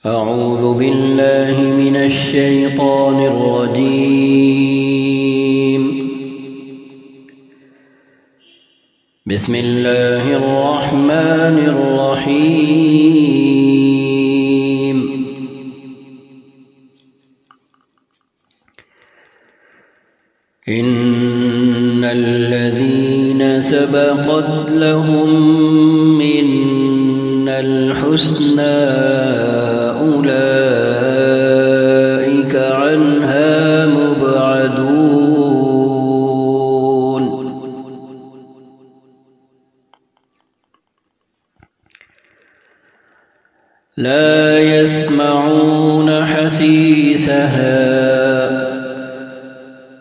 أعوذ بالله من الشيطان الرجيم. بسم الله الرحمن الرحيم. إن الذين سبقت لهم منا الحسنى أولئك عنها مبعدون. لا يسمعون حسيسها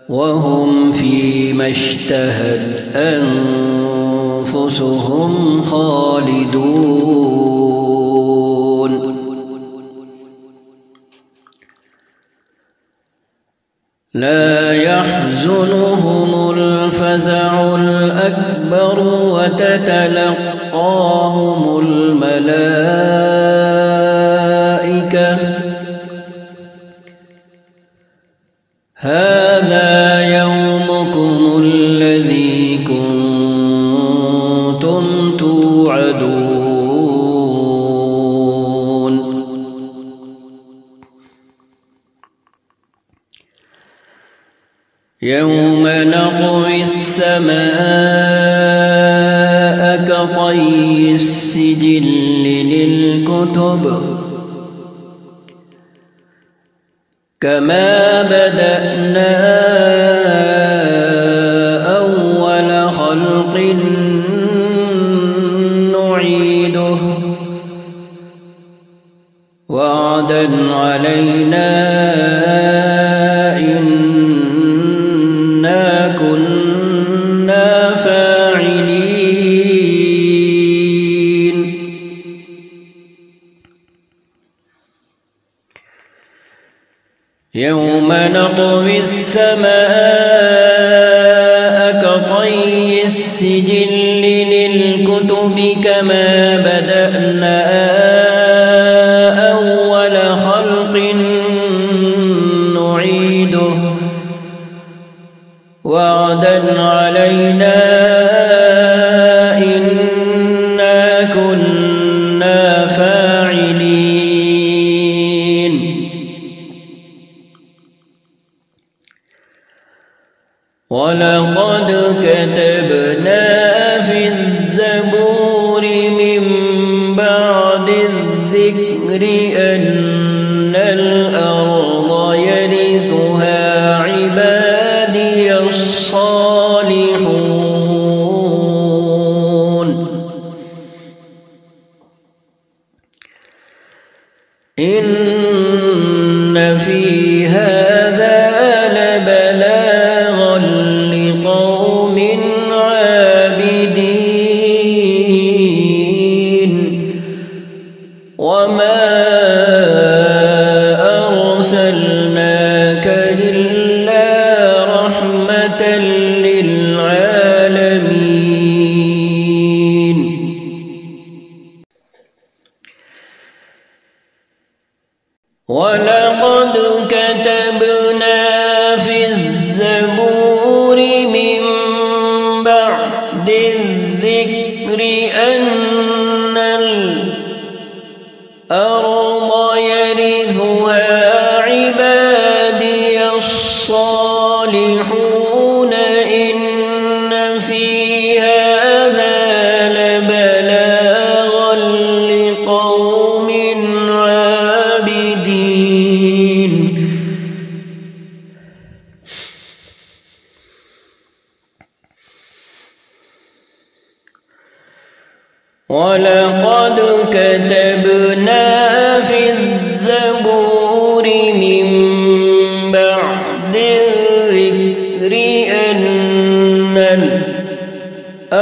وهم فيما اشتهت أنفسهم خالدون. لا يحزنهم الفزع الأكبر وتتلقاهم الملائكة هذا يومكم الذي كنتم توعدون. يوم نطوي السماء كطي السجل للكتب كما بدأنا أول خلق نعيده وعدا علينا إنا كنا فاعلين. يوم نطوي السماء كطي السجل للكتب كما بدأنا أول خلق نعيده وعدا علينا إنا كنا فاعلين. ولقد كتبنا في الزبور من بعد الذكر أن الأرض يرثها عبادي الصالحون. إن في هذا لبلاغا لقوم عابدين وما أرسلناك إلا رحمة للعالمين. ولقد كتبنا في الزبور من بعد الذكر أن الأرض يرثها عبادي الصالحون إن في هذا لبلاغا لقوم عابدين. ولقد كتبنا في الزبور من بعد الذكر أن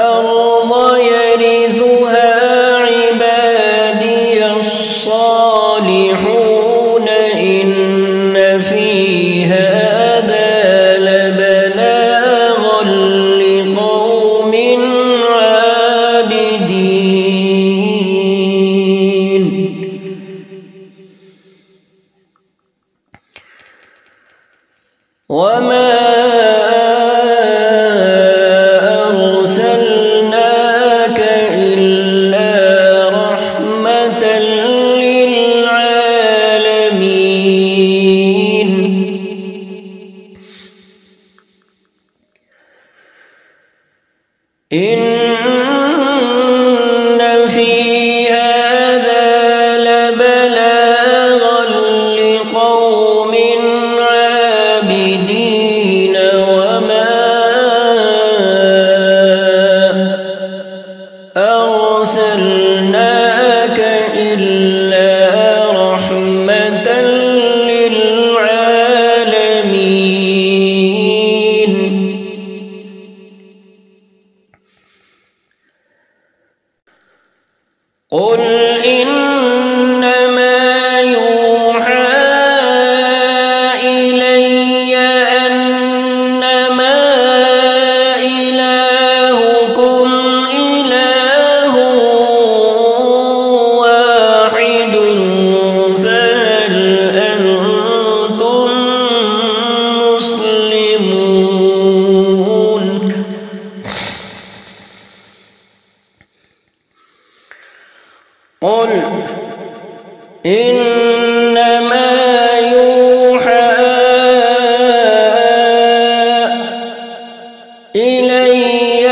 الأرض يرثها عبادي الصالحون إن في هذا لبلاغا لقوم عابدين. في هذا لبلاغا لقوم عابدين وما أرسلناك إلا رحمة للعالمين. قل إنما يوحى إلي أنما إلهكم إله واحد فهل أنتم مسلمون. قل إنما يوحى إلي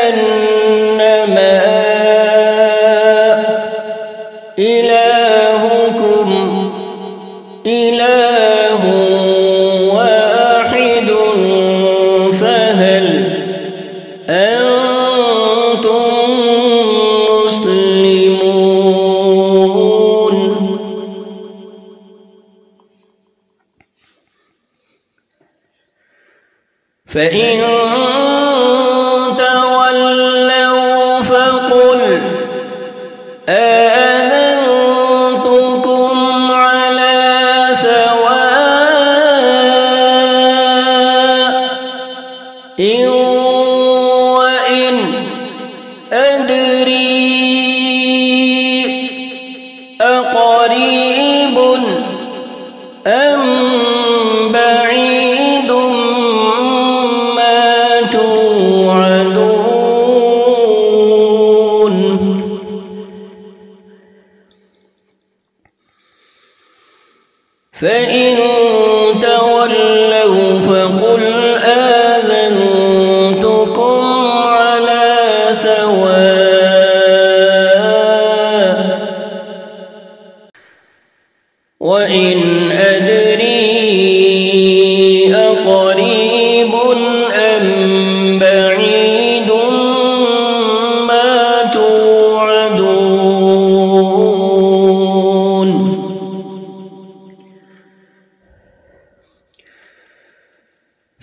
أنما إلهكم إله واحد فهل أنتم مسلمون. فإن تولوا فقل آذنتكم على سواء وإن أدري أقريب أم بعيد ما توعدون. فإن تولوا فقل آذنتكم على سواء وإن أدري أقريب أم بعيد ما توعدون.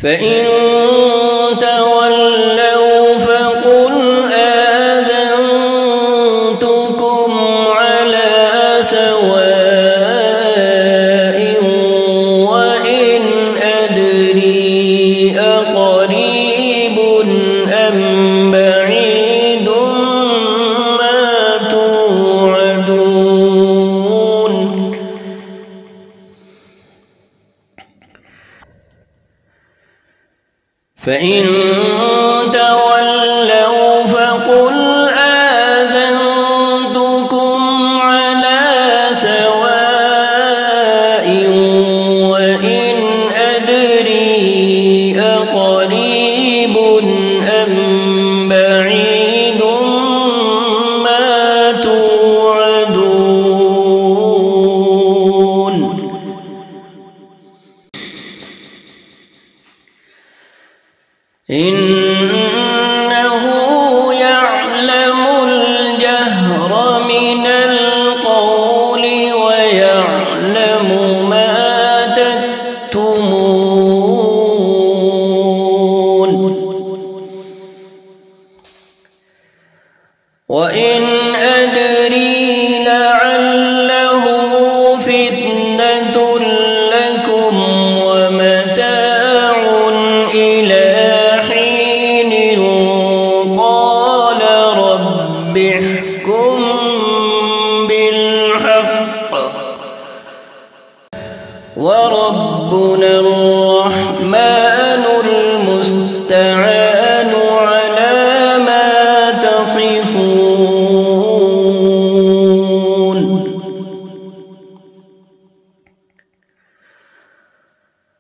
فإن تولوا فقل آذنتكم على سواء وإن أدري أقريب أم بعيد ما توعدون. فإن تولوا فقل آذنتكم على سواء وإن أدري أقريب أم بعيد ما توعدون. إنه يعلم الجهر من القول ويعلم ما تكتمون. وإن أدري لعله فتنة لكم ومتاع إلى حين. قال رب احكم بالحق وربنا الرحمن المستعان على ما تصفون.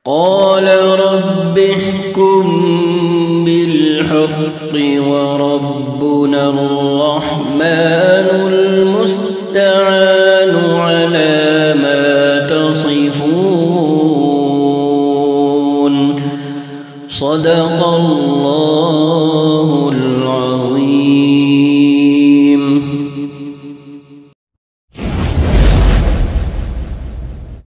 قال رب احكم بالحق الحق وربنا الرحمن المستعان على ما تصفون. صدق الله